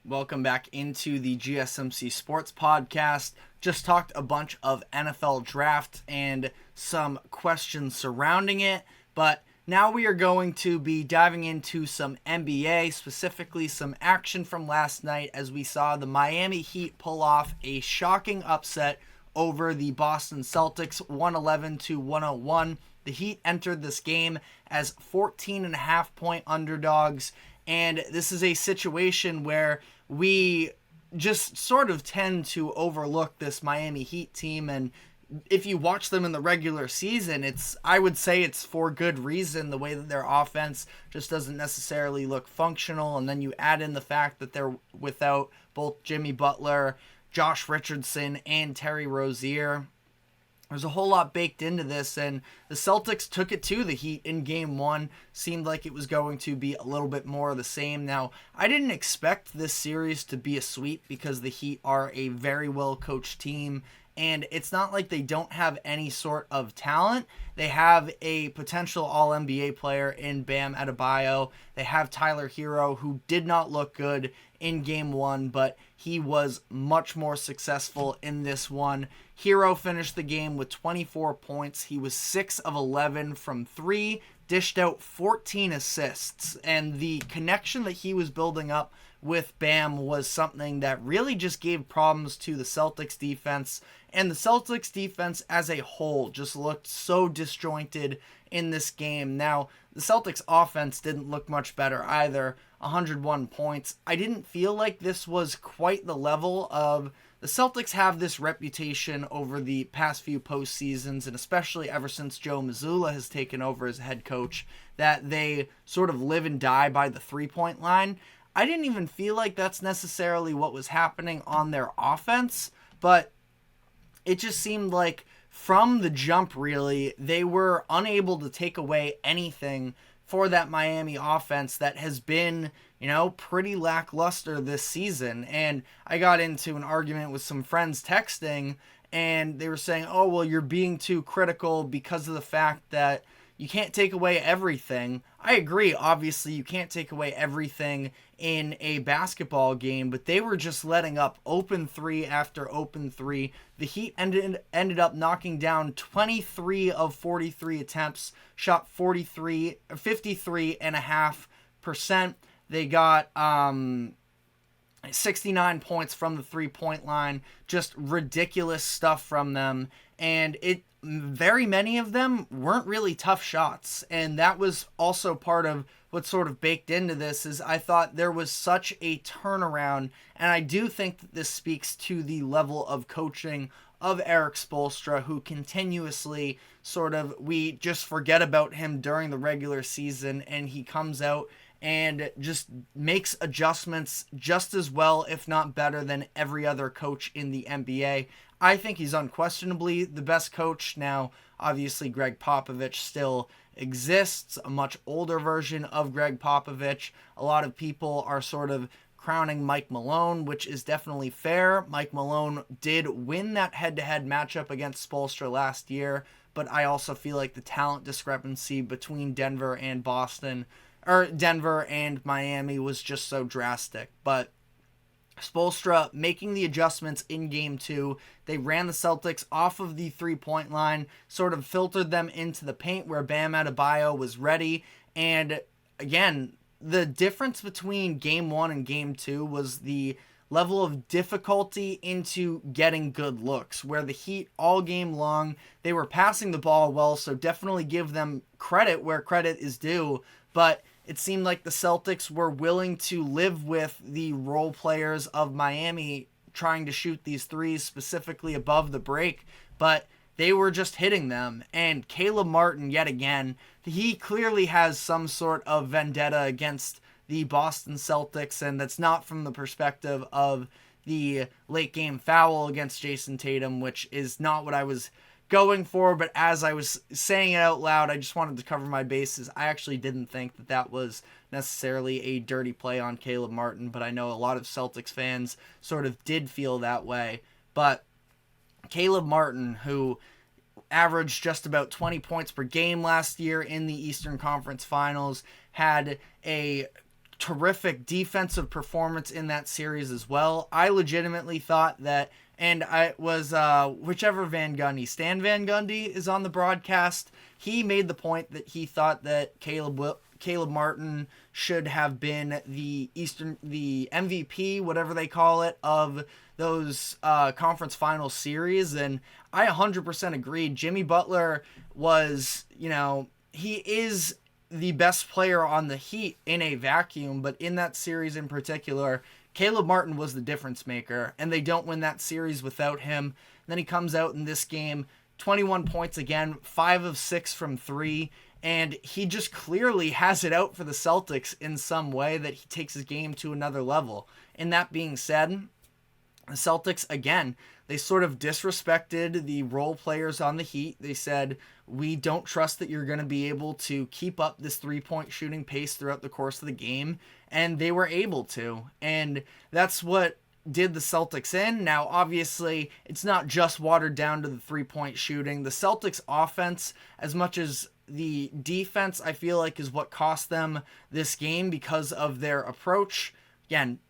Welcome back into the GSMC Sports Podcast. Just talked a bunch of NFL draft and some questions surrounding it, but now we are going to be diving into some NBA, specifically some action from last night as we saw the Miami Heat pull off a shocking upset over the Boston Celtics, 111-101. The Heat entered this game as 14.5-point underdogs, and this is a situation where we just sort of tend to overlook this Miami Heat team, and if you watch them in the regular season, I would say it's for good reason, the way that their offense just doesn't necessarily look functional, and then you add in the fact that they're without both Jimmy Butler, Josh Richardson, and Terry Rozier. There's a whole lot baked into this, and the Celtics took it to the Heat in Game 1. Seemed like it was going to be a little bit more of the same. Now, I didn't expect this series to be a sweep because the Heat are a very well-coached team, and it's not like they don't have any sort of talent. They have a potential All-NBA player in Bam Adebayo. They have Tyler Herro, who did not look good in Game 1, but he was much more successful in this one. Herro finished the game with 24 points. He was 6 of 11 from 3, dished out 14 assists, and the connection that he was building up with Bam was something that really just gave problems to the Celtics defense, and the Celtics defense as a whole just looked so disjointed in this game. Now, the Celtics offense didn't look much better either, 101 points. I didn't feel like this was quite the level of... The Celtics have this reputation over the past few postseasons, and especially ever since Joe Mazzulla has taken over as head coach, that they sort of live and die by the three-point line. I didn't even feel like that's necessarily what was happening on their offense, but it just seemed like from the jump, really, they were unable to take away anything for that Miami offense that has been, pretty lackluster this season. And I got into an argument with some friends texting, and they were saying, oh, well, you're being too critical because of the fact that you can't take away everything. I agree, obviously, you can't take away everything in a basketball game, but they were just letting up open three after open three. The Heat ended up knocking down 23 of 43 attempts, shot 53.5%. They got 69 points from the three-point line, just ridiculous stuff from them, and very many of them weren't really tough shots, and that was also part of what sort of baked into this. Is I thought there was such a turnaround, and I do think that this speaks to the level of coaching of Erik Spoelstra, who continuously we just forget about him during the regular season, and he comes out and just makes adjustments just as well, if not better, than every other coach in the NBA. I think he's unquestionably the best coach. Now, obviously, Greg Popovich still exists, a much older version of Greg Popovich. A lot of people are sort of crowning Mike Malone, which is definitely fair. Mike Malone did win that head-to-head matchup against Spoelstra last year, but I also feel like the talent discrepancy between Denver and Miami was just so drastic. But Spoelstra making the adjustments in Game 2. They ran the Celtics off of the three-point line, sort of filtered them into the paint where Bam Adebayo was ready. And again, the difference between Game 1 and Game 2 was the level of difficulty into getting good looks, where the Heat all game long, they were passing the ball well, so definitely give them credit where credit is due, but it seemed like the Celtics were willing to live with the role players of Miami trying to shoot these threes specifically above the break, but they were just hitting them. And Caleb Martin, yet again, he clearly has some sort of vendetta against the Boston Celtics, and that's not from the perspective of the late game foul against Jason Tatum, which is not what I was going for, but as I was saying it out loud, I just wanted to cover my bases. I actually didn't think that that was necessarily a dirty play on Caleb Martin, but I know a lot of Celtics fans sort of did feel that way. But Caleb Martin, who averaged just about 20 points per game last year in the Eastern Conference Finals, had a terrific defensive performance in that series as well. I legitimately thought that, and I was whichever Van Gundy, Stan Van Gundy is on the broadcast. He made the point that he thought that Caleb Martin should have been the MVP, whatever they call it, of those conference final series, and I 100% agreed. Jimmy Butler was, he is the best player on the Heat in a vacuum, but in that series in particular, Caleb Martin was the difference maker, and they don't win that series without him. Then he comes out in this game, 21 points again, 5 of 6 from 3, and he just clearly has it out for the Celtics in some way that he takes his game to another level. And that being said, the Celtics, again, they sort of disrespected the role players on the Heat. They said, we don't trust that you're going to be able to keep up this three-point shooting pace throughout the course of the game. And they were able to. And that's what did the Celtics in. Now, obviously, it's not just watered down to the three-point shooting. The Celtics offense, as much as the defense, I feel like, is what cost them this game because of their approach. Again,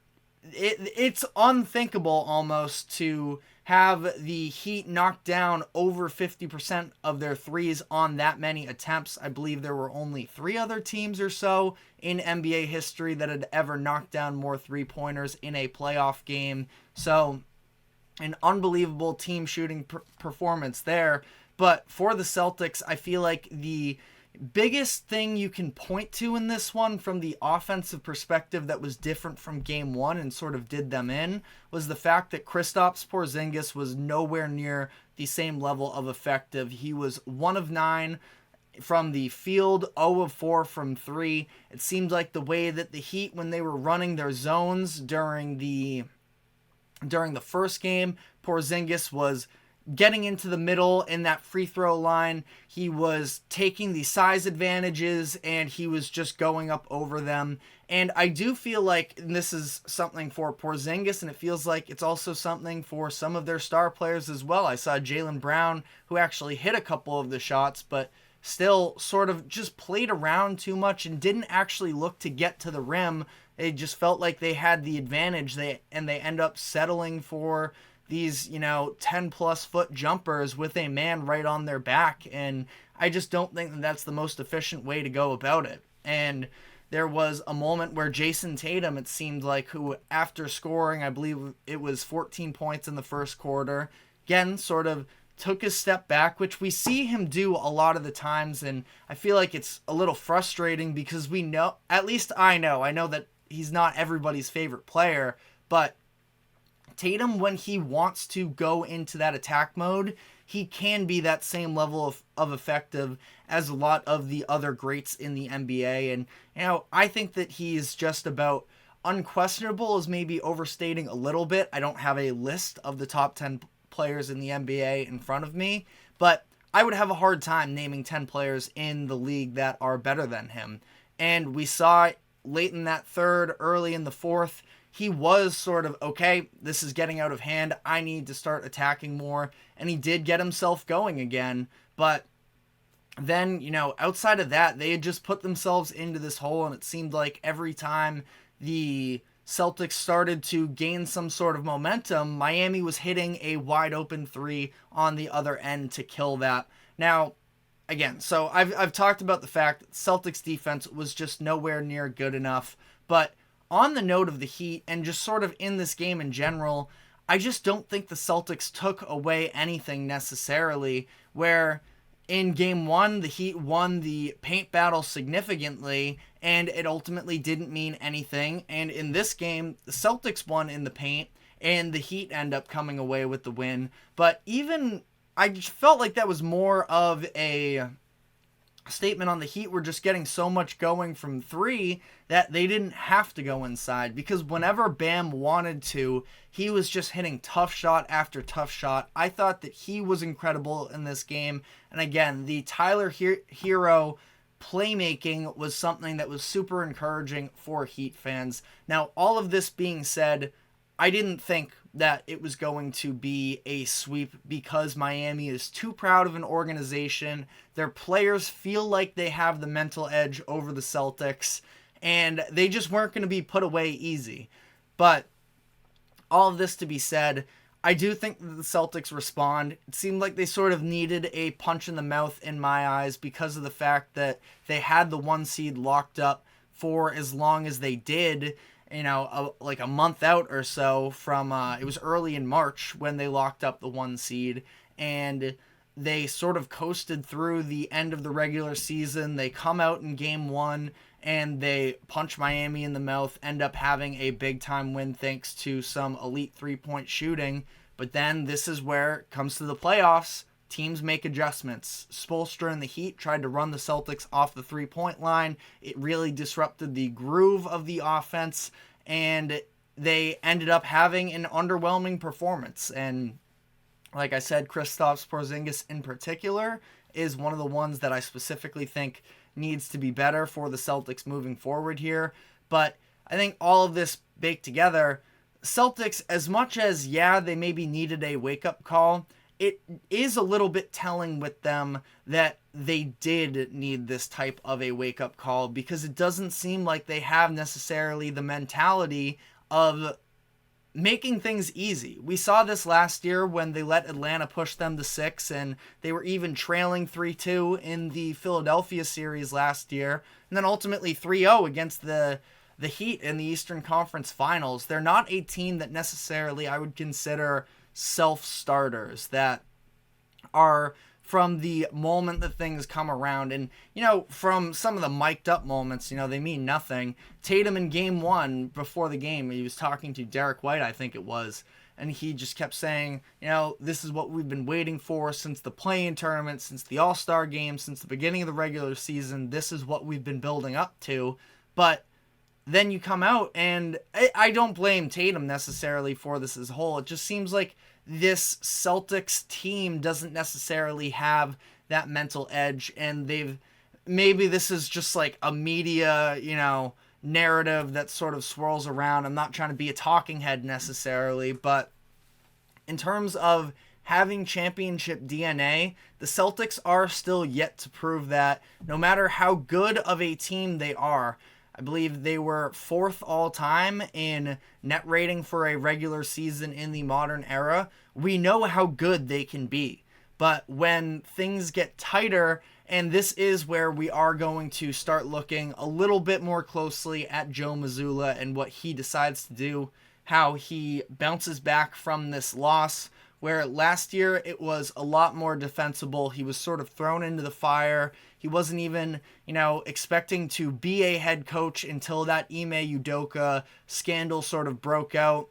it's unthinkable almost to have the Heat knock down over 50% of their threes on that many attempts. I believe there were only 3 other teams or so in NBA history that had ever knocked down more three-pointers in a playoff game. So, an unbelievable team shooting performance there. But for the Celtics, I feel like the biggest thing you can point to in this one from the offensive perspective that was different from game 1 and sort of did them in was the fact that Kristaps Porzingis was nowhere near the same level of effective. He was 1 of 9 from the field, 0 of 4 from 3. It seemed like the way that the Heat, when they were running their zones during the first game, Porzingis was getting into the middle in that free throw line. He was taking the size advantages and he was just going up over them. And I do feel like this is something for Porzingis, and it feels like it's also something for some of their star players as well. I saw Jaylen Brown, who actually hit a couple of the shots, but still sort of just played around too much and didn't actually look to get to the rim. They just felt like they had the advantage, and they end up settling for these, 10 plus foot jumpers with a man right on their back. And I just don't think that that's the most efficient way to go about it. And there was a moment where Jason Tatum, it seemed like, who after scoring, I believe it was 14 points in the first quarter, again, sort of took a step back, which we see him do a lot of the times. And I feel like it's a little frustrating because we know, at least I know that he's not everybody's favorite player, but Tatum, when he wants to go into that attack mode, he can be that same level of effective as a lot of the other greats in the NBA. And, I think that he's just about unquestionable is maybe overstating a little bit. I don't have a list of the top 10 players in the NBA in front of me, but I would have a hard time naming 10 players in the league that are better than him. And we saw late in that third, early in the fourth, he was sort of, okay, this is getting out of hand. I need to start attacking more. And he did get himself going again. But then, outside of that, they had just put themselves into this hole. And it seemed like every time the Celtics started to gain some sort of momentum, Miami was hitting a wide open 3 on the other end to kill that. Now, again, so I've talked about the fact that Celtics defense was just nowhere near good enough. But on the note of the Heat and just sort of in this game in general, I just don't think the Celtics took away anything necessarily, where in game 1, the Heat won the paint battle significantly, and it ultimately didn't mean anything. And in this game, the Celtics won in the paint, and the Heat end up coming away with the win. But even, I just felt like that was more of a statement on the Heat. Were just getting so much going from 3 that they didn't have to go inside, because whenever Bam wanted to, he was just hitting tough shot after tough shot. I thought that he was incredible in this game. And again, the Tyler Herro playmaking was something that was super encouraging for Heat fans. Now, all of this being said, I didn't think that it was going to be a sweep because Miami is too proud of an organization. Their players feel like they have the mental edge over the Celtics. and they just weren't going to be put away easy. But all of this to be said, I do think that the Celtics respond. It seemed like they sort of needed a punch in the mouth in my eyes because of the fact that they had the 1 seed locked up for as long as they did, like a month out or so from, it was early in March when they locked up the 1 seed, and they sort of coasted through the end of the regular season. They come out in game 1 and they punch Miami in the mouth, end up having a big-time win thanks to some elite three-point shooting. But then this is where it comes to the playoffs. Teams make adjustments. Spoelstra and the Heat tried to run the Celtics off the three-point line. It really disrupted the groove of the offense, and they ended up having an underwhelming performance. And like I said, Kristaps Porzingis in particular is one of the ones that I specifically think needs to be better for the Celtics moving forward here. But I think all of this baked together, Celtics, as much as, they maybe needed a wake-up call, it is a little bit telling with them that they did need this type of a wake-up call, because it doesn't seem like they have necessarily the mentality of making things easy. We saw this last year when they let Atlanta push them to 6, and they were even trailing 3-2 in the Philadelphia series last year, and then ultimately 3-0 against the Heat in the Eastern Conference Finals. They're not a team that necessarily I would consider self-starters, that are from the moment that things come around. And, from some of the mic'd up moments, they mean nothing. Tatum in game 1, before the game, he was talking to Derek White, I think it was, and he just kept saying, this is what we've been waiting for since the play-in tournament, since the All-Star game, since the beginning of the regular season. This is what we've been building up to. But then you come out, and I don't blame Tatum necessarily for this as a whole. It just seems like this Celtics team doesn't necessarily have that mental edge, and maybe this is just like a media, narrative that sort of swirls around. I'm not trying to be a talking head necessarily, but in terms of having championship DNA, the Celtics are still yet to prove that, no matter how good of a team they are. I believe they were 4th all-time in net rating for a regular season in the modern era. We know how good they can be. But when things get tighter, and this is where we are going to start looking a little bit more closely at Joe Mazzulla and what he decides to do, how he bounces back from this loss, where last year it was a lot more defensible. He was sort of thrown into the fire. He wasn't even, expecting to be a head coach until that Ime Udoka scandal sort of broke out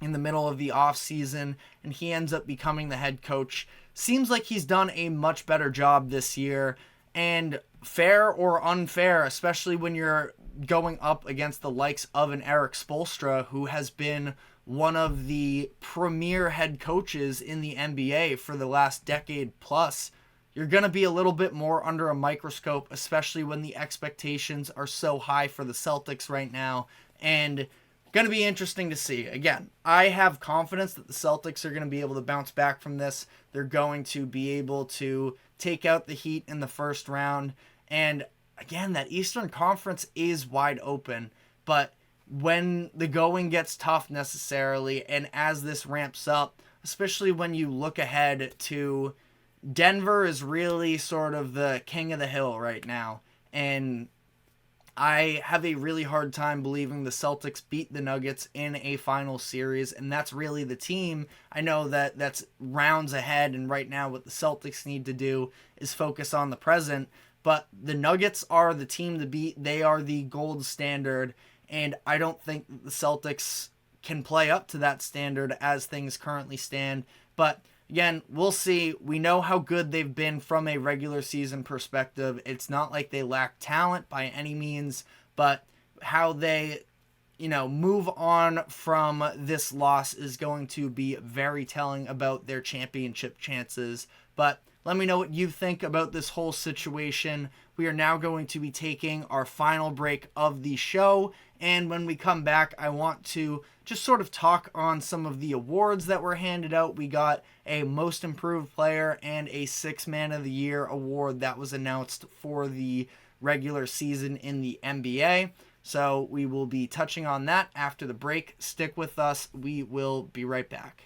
in the middle of the offseason, and he ends up becoming the head coach. Seems like he's done a much better job this year, and fair or unfair, especially when you're going up against the likes of an Erik Spoelstra, who has been one of the premier head coaches in the NBA for the last decade plus. You're going to be a little bit more under a microscope, especially when the expectations are so high for the Celtics right now. And going to be interesting to see. Again, I have confidence that the Celtics are going to be able to bounce back from this. They're going to be able to take out the Heat in the first round. And again, that Eastern Conference is wide open. But when the going gets tough necessarily, and as this ramps up, especially when you look ahead to Denver is really sort of the king of the hill right now, and I have a really hard time believing the Celtics beat the Nuggets in a final series, and that's really the team. I know that that's rounds ahead, and right now what the Celtics need to do is focus on the present, but the Nuggets are the team to beat. They are the gold standard, and I don't think the Celtics can play up to that standard as things currently stand, but again, we'll see. We know how good they've been from a regular season perspective. It's not like they lack talent by any means, but how they, move on from this loss is going to be very telling about their championship chances. But let me know what you think about this whole situation. We are now going to be taking our final break of the show, and when we come back, I want to just sort of talk on some of the awards that were handed out. We got a Most Improved Player and a Sixth Man of the Year award that was announced for the regular season in the NBA. So we will be touching on that after the break. Stick with us. We will be right back.